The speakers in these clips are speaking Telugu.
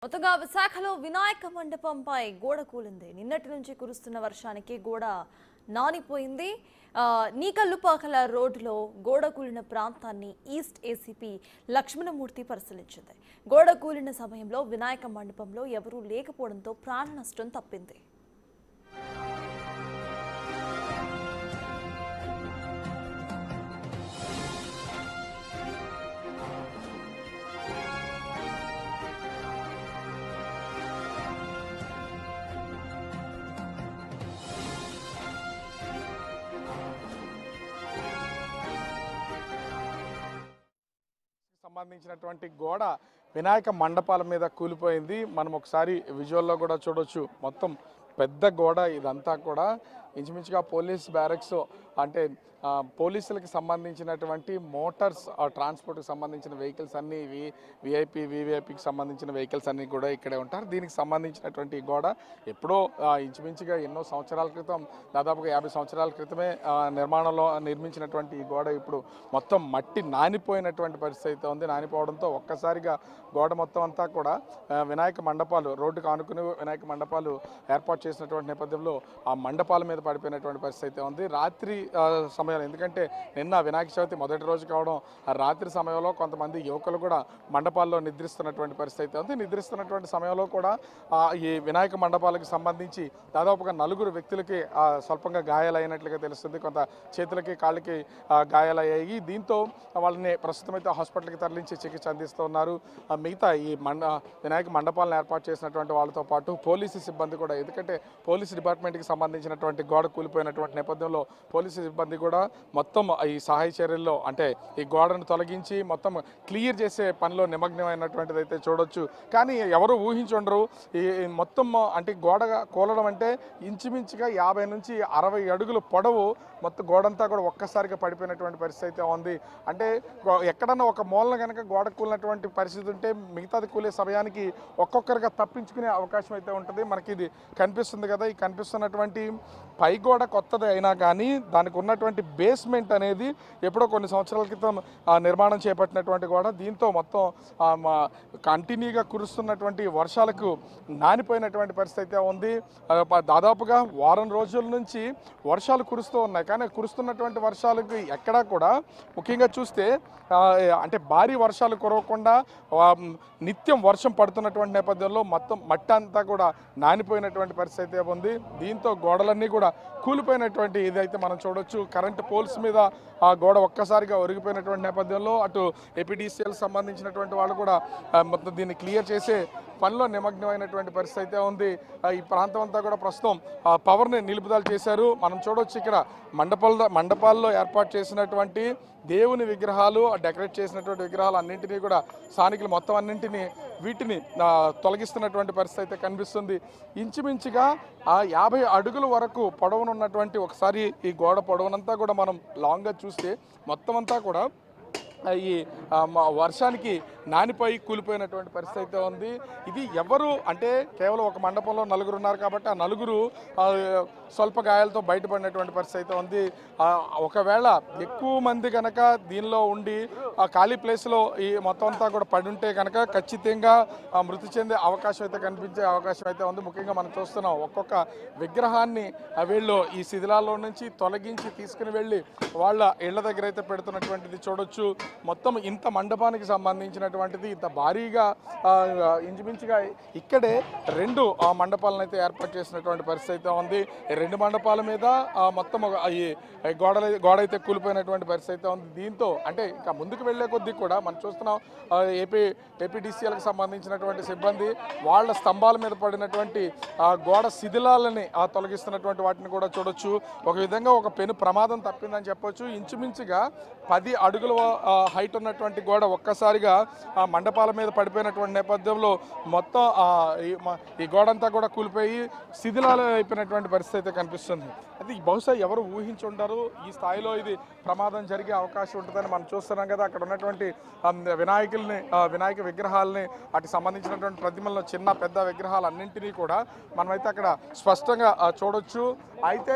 మొత్తగా విశాఖలో వినాయక మండపంపై గోడ కూలింది. నిన్నటి నుంచి కురుస్తున్న వర్షానికి గోడ నానిపోయింది. నీకల్లుపాకల రోడ్డులో గోడ కూలిన ప్రాంతాన్ని ఈస్ట్ ఏసీపీ లక్ష్మణమూర్తి పరిశీలించింది. గోడ కూలిన సమయంలో వినాయక మండపంలో ఎవరూ లేకపోవడంతో ప్రాణ నష్టం తప్పింది. సంబంధించినటువంటి గోడ వినాయక మండపాల మీద కూలిపోయింది. మనం ఒకసారి విజువల్లో కూడా చూడొచ్చు. మొత్తం పెద్ద గోడ ఇదంతా కూడా ఇంచుమించుగా పోలీస్ బ్యారక్స్ అంటే పోలీసులకు సంబంధించినటువంటి మోటార్స్ ట్రాన్స్పోర్ట్కి సంబంధించిన వెహికల్స్ అన్నీ విఐపి వివిఐపికి సంబంధించిన వెహికల్స్ అన్నీ కూడా ఇక్కడే ఉంటారు. దీనికి సంబంధించినటువంటి గోడ ఎప్పుడో ఇంచుమించుగా ఎన్నో సంవత్సరాల క్రితం దాదాపుగా 50 సంవత్సరాల క్రితమే నిర్మించినటువంటి ఈ గోడ ఇప్పుడు మొత్తం మట్టి నానిపోయినటువంటి పరిస్థితి ఉంది. నానిపోవడంతో ఒక్కసారిగా గోడ మొత్తం అంతా కూడా వినాయక మండపాలు రోడ్డుకు ఆనుకుని వినాయక మండపాలు ఏర్పాటు చేసినటువంటి నేపథ్యంలో ఆ మండపాల మీద పడిపోయినటువంటి పరిస్థితి ఉంది. రాత్రి సమయంలో ఎందుకంటే నిన్న వినాయక చవితి మొదటి రోజు కావడం రాత్రి సమయంలో కొంతమంది యువకులు కూడా మండపాల్లో నిద్రిస్తున్నటువంటి పరిస్థితి ఉంది. నిద్రిస్తున్నటువంటి సమయంలో కూడా ఈ వినాయక మండపాలకు సంబంధించి దాదాపుగా 4 వ్యక్తులకి స్వల్పంగా గాయాలైనట్లుగా తెలుస్తుంది. కొంత చేతులకి కాళ్ళకి గాయాలయ్యాయి. దీంతో వాళ్ళని ప్రస్తుతం అయితే హాస్పిటల్కి తరలించి చికిత్స అందిస్తూ ఉన్నారు. మిగతా ఈ వినాయక మండపాలను ఏర్పాటు చేసినటువంటి వాళ్ళతో పాటు పోలీసు సిబ్బంది కూడా, ఎందుకంటే పోలీసు డిపార్ట్మెంట్కి సంబంధించినటువంటి గోడ కూలిపోయినటువంటి నేపథ్యంలో పోలీసు సిబ్బంది కూడా మొత్తం ఈ సహాయ చర్యల్లో అంటే ఈ గోడను తొలగించి మొత్తం క్లియర్ చేసే పనిలో నిమగ్నమైనటువంటిది అయితే చూడొచ్చు. కానీ ఎవరు ఊహించుండరు ఈ మొత్తం అంటే గోడ కూలడం అంటే ఇంచుమించుగా 50 నుంచి 60 అడుగులు పొడవు మొత్తం గోడంతా కూడా ఒక్కసారిగా పడిపోయినటువంటి పరిస్థితి అయితే ఉంది. అంటే ఎక్కడన్నా ఒక మూలన కనుక గోడ కూలినటువంటి పరిస్థితి ఉంటే మిగతాది కూలే సమయానికి ఒక్కొక్కరిగా తప్పించుకునే అవకాశం అయితే ఉంటుంది. మనకి ఇది కనిపిస్తుంది కదా, ఈ కనిపిస్తున్నటువంటి పై గోడ కొత్తది అయినా కానీ దానికి ఉన్నటువంటి బేస్మెంట్ అనేది ఎప్పుడో కొన్ని సంవత్సరాల క్రితం నిర్మాణం చేపట్టినటువంటి గోడ. దీంతో మొత్తం కంటిన్యూగా కురుస్తున్నటువంటి వర్షాలకు నానిపోయినటువంటి పరిస్థితి అయితే ఉంది. దాదాపుగా వారం రోజుల నుంచి వర్షాలు కురుస్తూ ఉన్నాయి. కానీ కురుస్తున్నటువంటి వర్షాలకు ఎక్కడా కూడా ముఖ్యంగా చూస్తే అంటే భారీ వర్షాలు కురవకుండా నిత్యం వర్షం పడుతున్నటువంటి నేపథ్యంలో మొత్తం మట్టి అంతా కూడా నానిపోయినటువంటి పరిస్థితి ఉంది. దీంతో గోడలన్నీ కూడా కూలిపోయినటువంటి ఇదైతే మనం చూడొచ్చు. కరెంటు పోల్స్ మీద ఆ గోడ ఒక్కసారిగా ఒరిగిపోయినటువంటి నేపథ్యంలో అటు ఏపీడీసీఎల్ సంబంధించినటువంటి వాళ్ళు కూడా మొత్తం దీన్ని క్లియర్ చేసే పనిలో నిమగ్నమైనటువంటి పరిస్థితి అయితే ఉంది. ఈ ప్రాంతం అంతా కూడా ప్రస్తుతం పవర్ని నిలుపుదల చేశారు. మనం చూడొచ్చు ఇక్కడ మండపాల్లో ఏర్పాటు చేసినటువంటి దేవుని విగ్రహాలు, డెకరేట్ చేసినటువంటి విగ్రహాలు అన్నింటినీ కూడా స్థానికులు మొత్తం వీటిని తొలగిస్తున్నటువంటి పరిస్థితి అయితే కనిపిస్తుంది. ఇంచుమించుగా 50 అడుగుల వరకు పొడవునున్నటువంటి ఒకసారి ఈ గోడ పొడవునంతా కూడా మనం లాంగ్గా చూస్తే మొత్తం అంతా కూడా ఈ వర్షానికి నానిపోయి కూలిపోయినటువంటి పరిస్థితి అయితే ఉంది. ఇది ఎవరు అంటే కేవలం ఒక మండపంలో 4 ఉన్నారు కాబట్టి ఆ 4 స్వల్ప గాయాలతో బయటపడినటువంటి పరిస్థితి అయితే ఉంది. ఒకవేళ ఎక్కువ మంది కనుక దీనిలో ఉండి ఖాళీ ప్లేస్లో ఈ మొత్తం అంతా కూడా పడి ఉంటే కనుక ఖచ్చితంగా మృతి చెందే అవకాశం అయితే కనిపించే అవకాశం అయితే ఉంది. ముఖ్యంగా మనం చూస్తున్నాం ఒక్కొక్క విగ్రహాన్ని వీళ్ళు ఈ శిథిలాల్లో నుంచి తొలగించి తీసుకుని వెళ్ళి వాళ్ళ ఇళ్ల దగ్గర అయితే పెడుతున్నటువంటిది చూడొచ్చు. మొత్తం ఇంత మండపానికి సంబంధించినటువంటిది ఇంత భారీగా ఇంచుమించుగా ఇక్కడే 2 మండపాలను అయితే ఏర్పాటు చేసినటువంటి పరిస్థితి అయితే ఉంది. 2 మండపాల మీద మొత్తం ఈ గోడ అయితే కూలిపోయినటువంటి పరిస్థితి అయితే ఉంది. దీంతో అంటే ఇంకా ముందుకు వెళ్లే కొద్దీ కూడా మనం చూస్తున్నాం ఏపీడీసీఎల్కి సంబంధించినటువంటి సిబ్బంది వాళ్ళ స్తంభాల మీద పడినటువంటి గోడ శిథిలాలని తొలగిస్తున్నటువంటి వాటిని కూడా చూడొచ్చు. ఒక విధంగా ఒక పెను ప్రమాదం తప్పిందని చెప్పొచ్చు. ఇంచుమించుగా 10 అడుగుల హైట్ ఉన్నటువంటి గోడ ఒక్కసారిగా మండపాల మీద పడిపోయినటువంటి నేపథ్యంలో మొత్తం ఈ గోడంతా కూడా కూలిపోయి శిథిలాలు అయిపోయినటువంటి పరిస్థితి అయితే కనిపిస్తుంది. అది బహుశా ఎవరు ఊహించుంటారు ఈ స్థాయిలో ఇది ప్రమాదం జరిగే అవకాశం ఉంటుందని మనం చూస్తున్నాం కదా. అక్కడ ఉన్నటువంటి వినాయక విగ్రహాలని వాటికి సంబంధించినటువంటి ప్రతిమలను చిన్న పెద్ద విగ్రహాలు అన్నింటినీ కూడా మనమైతే అక్కడ స్పష్టంగా చూడొచ్చు. అయితే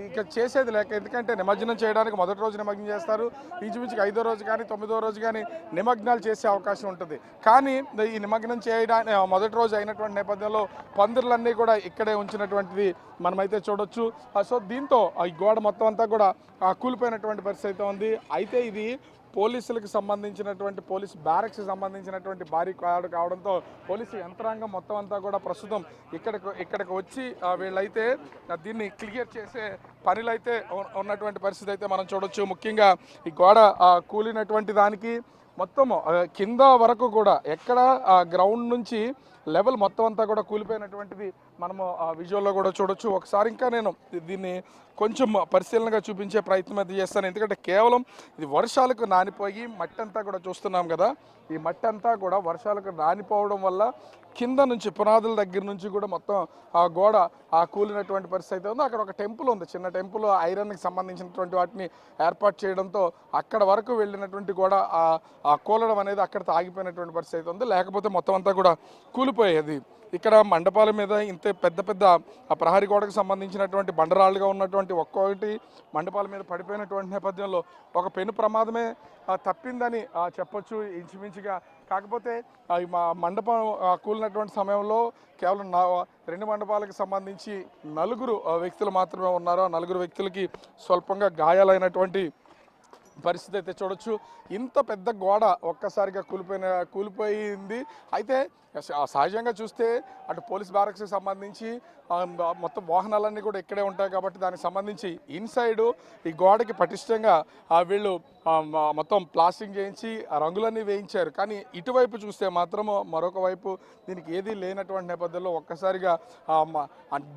ఇక చేసేది లేక, ఎందుకంటే నిమజ్జనం చేయడానికి మొదటి రోజు నిమజ్జనం చేస్తారు, ఇంచుమించుగా 5వ రోజు కానీ 9వ రోజు కానీ నిమగ్నాలు చేసే అవకాశం ఉంటుంది. కానీ ఈ నిమగ్నం చేయడానికి మొదటి రోజు అయినటువంటి నేపథ్యంలో పందిర్లన్నీ కూడా ఇక్కడే ఉంచినటువంటిది మనమైతే చూడొచ్చు. సో దీంతో ఈ గోడ మొత్తం అంతా కూడా కూలిపోయినటువంటి పరిస్థితి అయితే ఉంది. అయితే ఇది పోలీసులకు సంబంధించినటువంటి పోలీస్ బ్యారక్స్కి సంబంధించినటువంటి భారీ కావడంతో పోలీసు యంత్రాంగం మొత్తం అంతా కూడా ప్రస్తుతం ఇక్కడికి వచ్చి వీళ్ళైతే దీన్ని క్లియర్ చేసే పనులు అయితే ఉన్నటువంటి పరిస్థితి అయితే మనం చూడొచ్చు. ముఖ్యంగా ఈ గోడ కూలినటువంటి దానికి మొత్తం కింద వరకు కూడా ఎక్కడ గ్రౌండ్ నుంచి లెవెల్ మొత్తం అంతా కూడా కూలిపోయినటువంటిది మనము విజువల్లో కూడా చూడొచ్చు. ఒకసారి ఇంకా నేను దీన్ని కొంచెం పరిశీలనగా చూపించే ప్రయత్నం అయితే చేస్తాను. ఎందుకంటే కేవలం ఇది వర్షాలకు నానిపోయి మట్టి అంతా కూడా చూస్తున్నాం కదా, ఈ మట్టి అంతా కూడా వర్షాలకు నానిపోవడం వల్ల కింద నుంచి పునాదుల దగ్గర నుంచి కూడా మొత్తం ఆ గోడ కూలినటువంటి పరిస్థితి అయితే ఉంది. అక్కడ ఒక టెంపుల్ ఉంది, చిన్న టెంపుల్, ఐరన్కి సంబంధించినటువంటి వాటిని ఏర్పాటు చేయడంతో అక్కడ వరకు వెళ్ళినటువంటి గోడ కూలడం అనేది అక్కడితో ఆగిపోయినటువంటి పరిస్థితి అయితే ఉంది. లేకపోతే మొత్తం అంతా కూడా కూలిపోయేది. ఇక్కడ మండపాల మీద ఇంత పెద్ద పెద్ద ప్రహరీ గోడకు సంబంధించినటువంటి బండరాళ్ళుగా ఉన్నటువంటి ఒక్కొక్కటి మండపాల మీద పడిపోయినటువంటి నేపథ్యంలో ఒక పెను ప్రమాదమే తప్పిందని చెప్పొచ్చు ఇంచుమించుగా. కాకపోతే మా మండపం కూలినటువంటి సమయంలో కేవలం 2 మండపాలకు సంబంధించి 4 వ్యక్తులు మాత్రమే ఉన్నారు. ఆ 4 వ్యక్తులకి స్వల్పంగా గాయాలైనటువంటి పరిస్థితి అయితే చూడొచ్చు. ఇంత పెద్ద గోడ ఒక్కసారిగా కూలిపోయింది. అయితే సహజంగా చూస్తే అటు పోలీస్ బ్యారక్స్కి సంబంధించి మొత్తం వాహనాలన్నీ కూడా ఇక్కడే ఉంటాయి కాబట్టి దానికి సంబంధించి ఇన్సైడ్ ఈ గోడకి పటిష్టంగా వీళ్ళు మొత్తం ప్లాస్టింగ్ చేయించి రంగులన్నీ వేయించారు. కానీ ఇటువైపు చూస్తే మాత్రం మరొక వైపు దీనికి ఏదీ లేనటువంటి నేపథ్యంలో ఒక్కసారిగా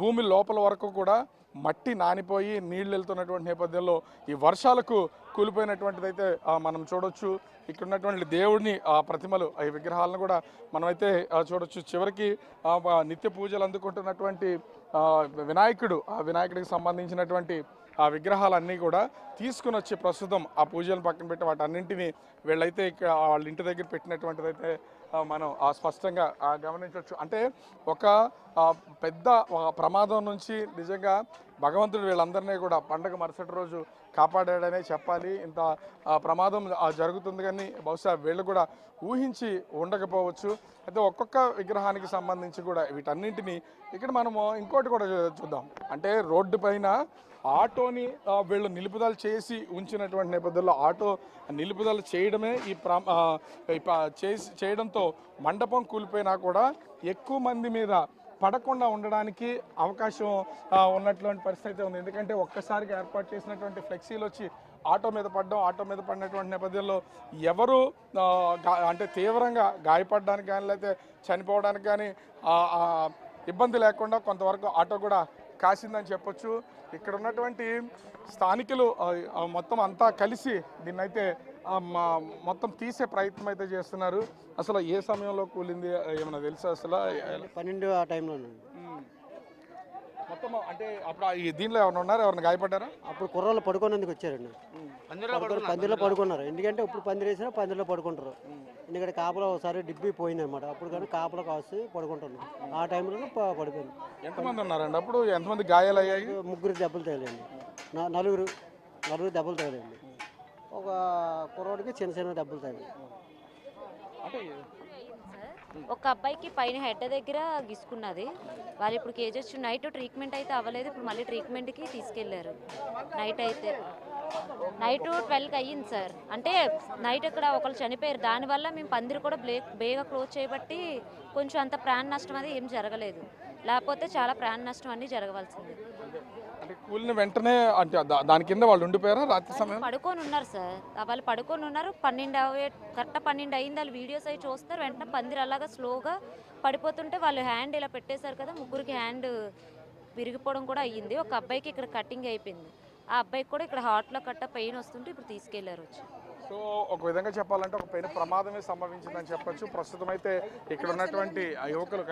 భూమి లోపల వరకు కూడా మట్టి నానిపోయి నీళ్లు వెళ్తున్నటువంటి నేపథ్యంలో ఈ వర్షాలకు కూలిపోయినటువంటిది అయితే మనం చూడొచ్చు. ఇక్కడ ఉన్నటువంటి దేవుడిని ప్రతిమలు ఈ విగ్రహాలను కూడా మనమైతే చూడొచ్చు. చివరికి నిత్య పూజలు అందుకుంటున్నటువంటి వినాయకుడికి సంబంధించినటువంటి ఆ విగ్రహాలన్నీ కూడా తీసుకుని వచ్చి ప్రస్తుతం ఆ పూజలను పక్కన పెట్టి వాటన్నింటినీ వీళ్ళైతే వాళ్ళ ఇంటి దగ్గర పెట్టినటువంటిది అయితే మనం స్పష్టంగా గమనించవచ్చు. అంటే ఒక పెద్ద ప్రమాదం నుంచి నిజంగా భగవంతుడు వీళ్ళందరినీ కూడా పండగ మరుసటి రోజు కాపాడాడనే చెప్పాలి. ఇంత ప్రమాదం జరుగుతుంది కానీ బహుశా వీళ్ళు కూడా ఊహించి ఉండకపోవచ్చు. అయితే ఒక్కొక్క విగ్రహానికి సంబంధించి కూడా వీటన్నింటినీ ఇక్కడ మనము ఇంకోటి కూడా చూద్దాం. అంటే రోడ్డు పైన ఆటోని వీళ్ళు నిలుపుదల చేసి ఉంచినటువంటి నేపథ్యంలో ఆటో నిలుపుదల చేయడమే చేయడంతో మండపం కూలిపోయినా కూడా ఎక్కువ మంది మీద పడకుండా ఉండడానికి అవకాశం ఉన్నటువంటి పరిస్థితి ఉంది. ఎందుకంటే ఒక్కసారిగా ఏర్పాటు చేసినటువంటి ఫ్లెక్సీలు వచ్చి ఆటో మీద పడినటువంటి నేపథ్యంలో ఎవరు అంటే తీవ్రంగా గాయపడడానికి కానీ లేకపోతే చనిపోవడానికి కానీ ఇబ్బంది లేకుండా కొంతవరకు ఆటో కూడా కాసిందని చెప్పొచ్చు. ఇక్కడ ఉన్నటువంటి స్థానికులు మొత్తం అంతా కలిసి దీన్నైతే మొత్తం తీసే ప్రయత్నం అయితే చేస్తున్నారు. అసలు ఏ సమయంలో కూలింది ఏమైనా తెలుసా? అసలు 12 ఆ టైంలో మొత్తం అంటే అప్పుడు దీనిలో ఎవరైనా ఉన్నారు, ఎవరైనా గాయపడ్డారా? అప్పుడు కుర్రాళ్ళు పడుకోనందుకు వచ్చారండి. పందిరిలో పడుకున్నారు. ఎందుకంటే ఇప్పుడు పందిరి వేసినా పందిరిలో పడుకుంటారు. ఎందుకంటే కాపలా ఒకసారి డిబ్బి పోయింది అనమాట. అప్పుడు కానీ కాపలా కాసి పడుకుంటున్నారు. ఆ టైంలో పడిపోయింది. ఎంతమంది ఉన్నారండి అప్పుడు? ఎంతమంది గాయాలు అయ్యాయి? 3 దెబ్బలు తగిలండి. 4 దెబ్బలు తగిలండి. ఒక కుర్రోడికి చిన్న దెబ్బలు తగిలి. ఒక అబ్బాయికి పైన హెడ్ దగ్గర గిసుకున్నది. వాళ్ళు ఇప్పుడు కేజెస్ నైట్ ట్రీట్మెంట్ అయితే అవ్వలేదు. ఇప్పుడు మళ్ళీ ట్రీట్మెంట్కి తీసుకెళ్లారు. నైట్ 12కి అయ్యింది సార్. అంటే నైట్ ఇక్కడ ఒకళ్ళు చనిపోయారు. దానివల్ల మేము పందిరి కూడా బేగా క్లోజ్ చేయబట్టి కొంచెం అంత ప్రాణ నష్టం అది ఏం జరగలేదు. లేకపోతే చాలా ప్రాణ నష్టం అన్నీ జరగవలసింది. కూలిన వెంటనే అంటే దాని కింద వాళ్ళు ఉండిపోయారా రాత్రి సమయం? పడుకొని ఉన్నారు సార్. వాళ్ళు పడుకొని ఉన్నారు. 12 అయింది. వాళ్ళు వీడియోస్ అవి చూస్తారు. వెంటనే పందిరి అలాగా స్లోగా పడిపోతుంటే వాళ్ళు హ్యాండ్ ఇలా పెట్టేశారు కదా, 3కి హ్యాండ్ విరిగిపోవడం కూడా అయ్యింది. ఒక అబ్బాయికి ఇక్కడ కటింగ్ అయిపోయింది. ఆ అబ్బాయికి కూడా ఇక్కడ హార్ట్లో పెయిన్ వస్తుంటే ఇప్పుడు తీసుకెళ్లారు వచ్చి. సో ఒక విధంగా చెప్పాలంటే ఒక పెను ప్రమాదమే సంభవించిందని చెప్పొచ్చు. ప్రస్తుతం అయితే ఇక్కడ ఉన్నటువంటి యువకులు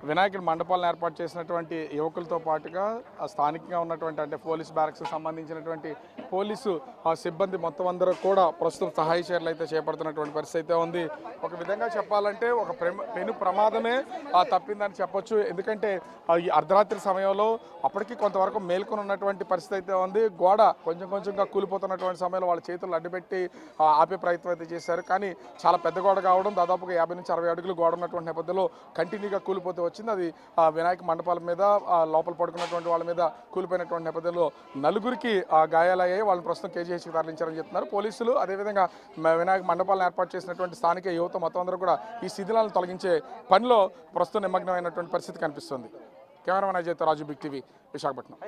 వినాయకుడి మండపాలను ఏర్పాటు చేసినటువంటి యువకులతో పాటుగా స్థానికంగా ఉన్నటువంటి అంటే పోలీస్ బ్యారక్స్ సంబంధించినటువంటి పోలీసు సిబ్బంది మొత్తం అందరూ కూడా ప్రస్తుతం సహాయ చర్యలు అయితే చేపడుతున్నటువంటి పరిస్థితి అయితే ఉంది. ఒక విధంగా చెప్పాలంటే ఒక పెను ప్రమాదమే తప్పిందని చెప్పొచ్చు. ఎందుకంటే ఈ అర్ధరాత్రి సమయంలో అప్పటికి కొంతవరకు మేల్కొని ఉన్నటువంటి పరిస్థితి అయితే ఉంది. గోడ కొంచెంగా కూలిపోతున్నటువంటి సమయంలో వాళ్ళ చేతులు అడ్డుపెట్టి ఆపే ప్రయత్నం అయితే చేశారు. కానీ చాలా పెద్ద గోడ కావడం, దాదాపుగా 50 నుంచి 60 అడుగులు గోడ ఉన్నటువంటి నేపథ్యంలో కంటిన్యూగా కూలిపోతూ వచ్చింది. అది వినాయక మండపాల మీద లోపల పడుకున్నటువంటి వాళ్ళ మీద కూలిపోయినటువంటి నేపథ్యంలో నలుగురికి గాయాలయ్యాయి. వాళ్ళని ప్రస్తుతం కేజీహెచ్కి తరలించారని చెప్తున్నారు పోలీసులు. అదేవిధంగా వినాయక మండపాలను ఏర్పాటు చేసినటువంటి స్థానిక యువత మొత్తం అందరూ కూడా ఈ శిథిలాలను తొలగించే పనిలో ప్రస్తుతం నిమగ్నమైనటువంటి పరిస్థితి కనిపిస్తుంది. కెమెరామెన్ అజయ్తో రాజు, బిగ్ టీవీ, విశాఖపట్నం.